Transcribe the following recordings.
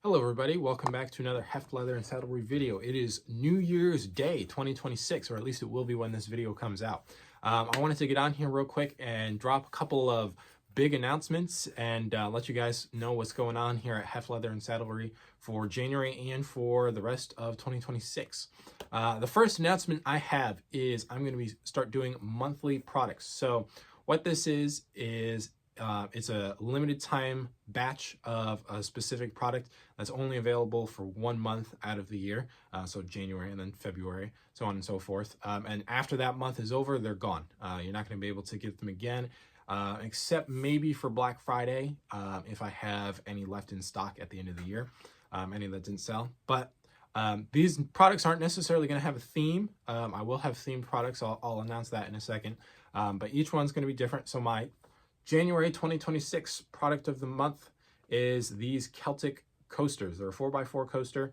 Hello everybody, welcome back to another Heft Leather and Saddlery video. It is New Year's Day 2026, or at least it will be when this video comes out. I wanted to get on here real quick and drop a couple of big announcements and let you guys know what's going on here at Heft Leather and Saddlery for January and for the rest of 2026. The first announcement I have is I'm going to start doing monthly products. So what this is it's a limited time batch of a specific product that's only available for 1 month out of the year. So January and then February, so on and so forth. And after that month is over, they're gone. You're not going to be able to get them again, except maybe for Black Friday, if I have any left in stock at the end of the year, any that didn't sell. But these products aren't necessarily going to have a theme. I will have themed products. I'll announce that in a second. But each one's going to be different. So my January 2026 product of the month is these Celtic coasters. They're a 4x4 coaster.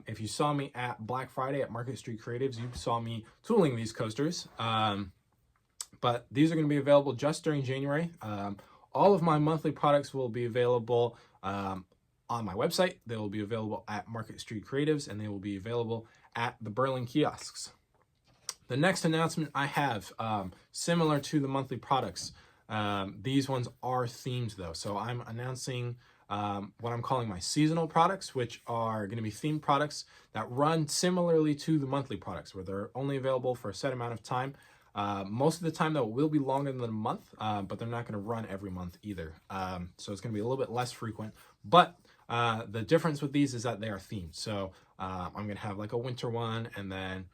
If you saw me at Black Friday at Market Street Creatives, you saw me tooling these coasters. But these are going to be available just during January. All of my monthly products will be available on my website. They will be available at Market Street Creatives, and they will be available at the Berlin kiosks. The next announcement I have, similar to the monthly products, these ones are themed though. So I'm announcing what I'm calling my seasonal products, which are going to be themed products that run similarly to the monthly products, where they're only available for a set amount of time. Most of the time, though, it will be longer than a month, but they're not going to run every month either. So it's going to be a little bit less frequent. But the difference with these is that they are themed. So I'm going to have like a winter one, and then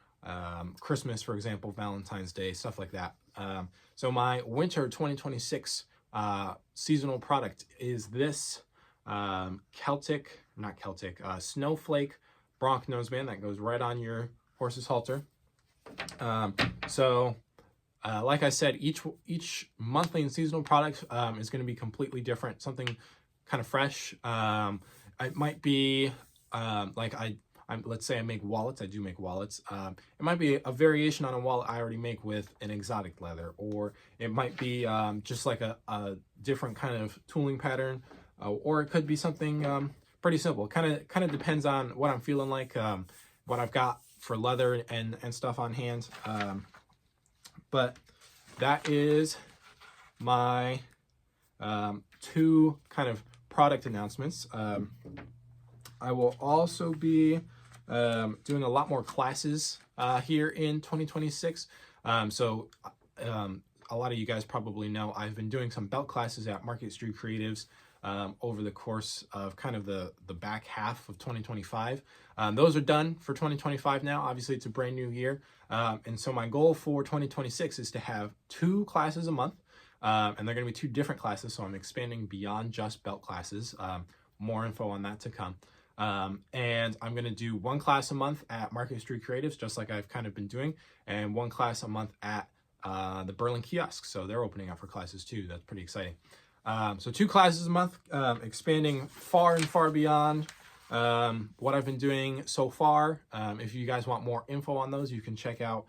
Christmas, for example, Valentine's Day, stuff like that. So my winter 2026 seasonal product is this snowflake bronc noseband that goes right on your horse's halter. Like I said, each monthly and seasonal product is going to be completely different, something kind of fresh. It might be let's say I make wallets. I do make wallets. It might be a variation on a wallet I already make with an exotic leather, or it might be just like a different kind of tooling pattern, or it could be something pretty simple. Kind of depends on what I'm feeling like, what I've got for leather and stuff on hand. But that is my two kind of product announcements. I will also be doing a lot more classes here in 2026. A lot of you guys probably know I've been doing some belt classes at Market Street Creatives over the course of kind of the back half of 2025. Those are done for 2025 now. Obviously, it's a brand new year. And so my goal for 2026 is to have 2 classes a month. And they're going to be 2 different classes. So I'm expanding beyond just belt classes. More info on that to come. And I'm going to do 1 class a month at Market Street Creatives, just like I've kind of been doing, and 1 class a month at the Berlin kiosks. So they're opening up for classes too. That's pretty exciting. So 2 classes a month, expanding far and far beyond what I've been doing so far. If you guys want more info on those, you can check out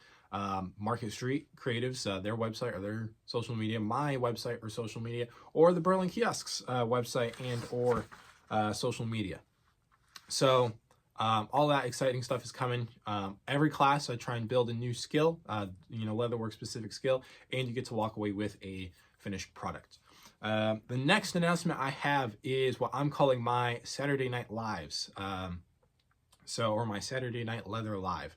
Market Street Creatives, their website or their social media, my website or social media, or the Berlin kiosks website and or social media. So all that exciting stuff is coming. Every class I try and build a new skill, leatherwork specific skill, and you get to walk away with a finished product. The next announcement I have is what I'm calling my Saturday Night Lives. Or my Saturday Night Leather Live.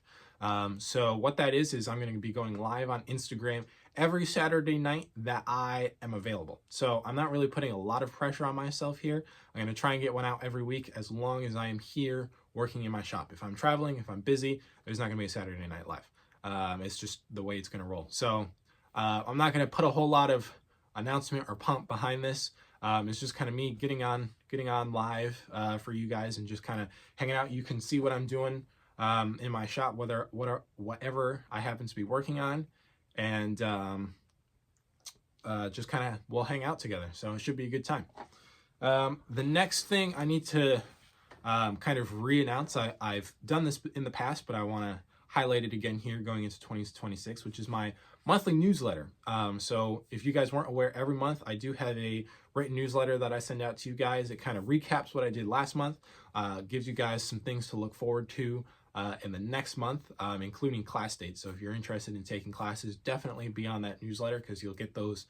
So what that is I'm going to be going live on Instagram every Saturday night that I am available. So I'm not really putting a lot of pressure on myself here. I'm going to try and get one out every week as long as I am here working in my shop. If I'm traveling, if I'm busy, there's not going to be a Saturday Night Live. It's just the way it's going to roll. So I'm not going to put a whole lot of announcement or pump behind this. It's just kind of me getting on live for you guys and just kind of hanging out. You can see what I'm doing in my shop, whatever I happen to be working on, and just kind of we'll hang out together. So it should be a good time. The next thing I need to kind of re-announce, I've done this in the past, but I want to highlight it again here going into 2026, which is my monthly newsletter. So if you guys weren't aware, every month I do have a written newsletter that I send out to you guys. It kind of recaps what I did last month, gives you guys some things to look forward to in the next month, including class dates. So if you're interested in taking classes, definitely be on that newsletter, because you'll get those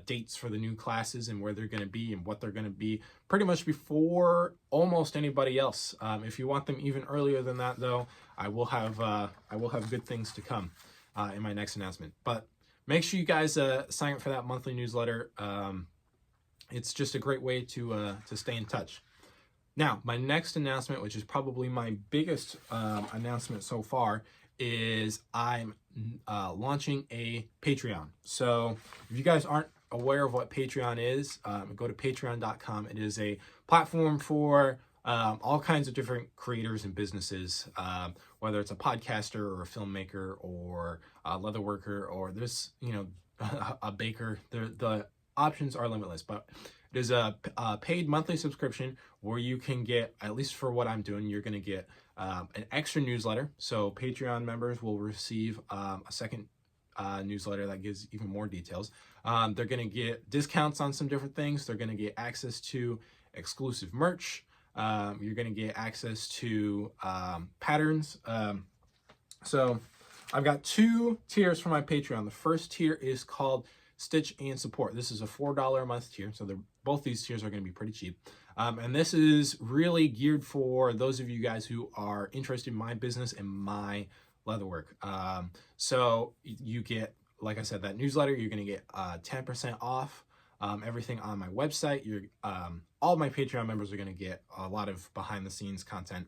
dates for the new classes and where they're going to be and what they're going to be pretty much before almost anybody else. If you want them even earlier than that, though, I will have good things to come in my next announcement. But make sure you guys sign up for that monthly newsletter. It's just a great way to stay in touch. Now, my next announcement, which is probably my biggest announcement so far, is I'm launching a Patreon. So if you guys aren't aware of what Patreon is, go to patreon.com. It is a platform for all kinds of different creators and businesses, whether it's a podcaster or a filmmaker or a leather worker, or there's, a baker. The options are limitless, but it is a paid monthly subscription where you can get, at least for what I'm doing, you're going to get an extra newsletter. So Patreon members will receive a second newsletter that gives even more details. They're going to get discounts on some different things. They're going to get access to exclusive merch. You're going to get access to patterns. So I've got 2 tiers for my Patreon. The first tier is called Stitch and Support. This is a $4 a month tier, so both these tiers are going to be pretty cheap. And this is really geared for those of you guys who are interested in my business and my leatherwork. So you get, like I said, that newsletter. You're going to get 10% off everything on my website. All my Patreon members are going to get a lot of behind-the-scenes content.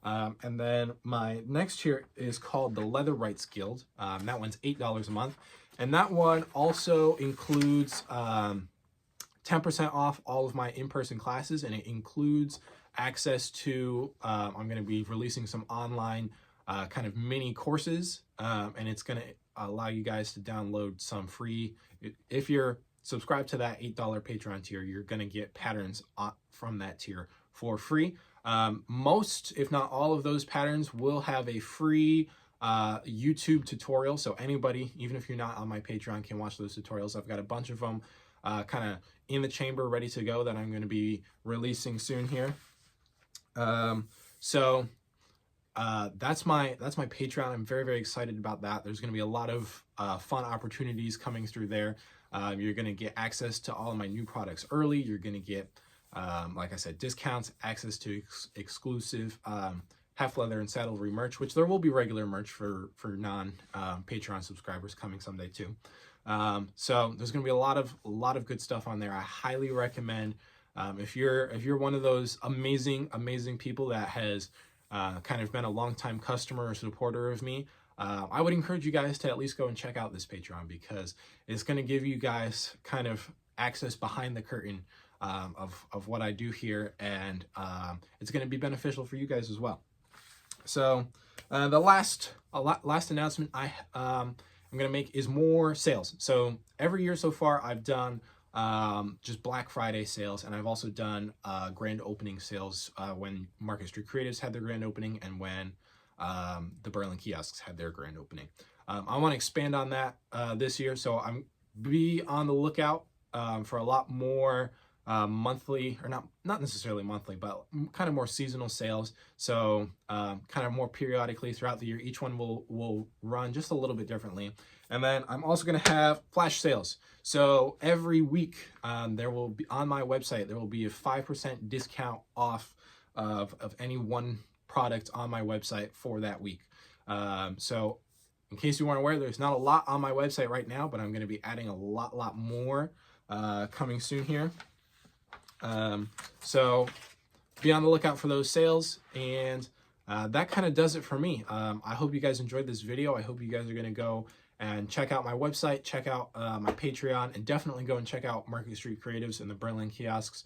And then my next tier is called the Leather Rights Guild. That one's $8 a month. And that one also includes 10% off all of my in-person classes, and it includes access to, I'm going to be releasing some online kind of mini courses, and it's going to allow you guys to download some free. If you're subscribed to that $8 Patreon tier, you're going to get patterns from that tier for free. Most, if not all of those patterns will have a free YouTube tutorial, so anybody, even if you're not on my Patreon, can watch those tutorials. I've got a bunch of them kind of in the chamber ready to go that I'm going to be releasing soon here. So that's my Patreon. I'm very, very excited about that. There's going to be a lot of fun opportunities coming through there. You're going to get access to all of my new products early. You're going to get, like I said, discounts, access to exclusive Heft Leather and Saddlery merch, which there will be regular merch for non-Patreon subscribers coming someday too. So there's going to be a lot of good stuff on there. I highly recommend, if you're one of those amazing people that has kind of been a longtime customer or supporter of me, I would encourage you guys to at least go and check out this Patreon, because it's going to give you guys kind of access behind the curtain of what I do here, and it's going to be beneficial for you guys as well. So the last announcement I'm going to make is more sales. So every year so far, I've done just Black Friday sales, and I've also done grand opening sales when Market Street Creatives had their grand opening, and when the Berlin Kiosks had their grand opening. I want to expand on that this year, so be on the lookout for a lot more monthly, or not necessarily monthly, but kind of more seasonal sales. So kind of more periodically throughout the year. Each one will run just a little bit differently. And then I'm also going to have flash sales. So every week there will be, on my website, there will be a 5% discount off of any one product on my website for that week. So in case you weren't aware, there's not a lot on my website right now, but I'm going to be adding a lot more coming soon here. So be on the lookout for those sales, and that kind of does it for me. I hope you guys enjoyed this video. I hope you guys are going to go and check out my website, check out my Patreon, and definitely go and check out Market Street Creatives and the Berlin Kiosks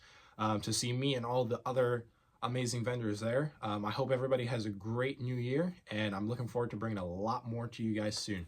to see me and all the other amazing vendors there. I hope everybody has a great new year, and I'm looking forward to bringing a lot more to you guys soon.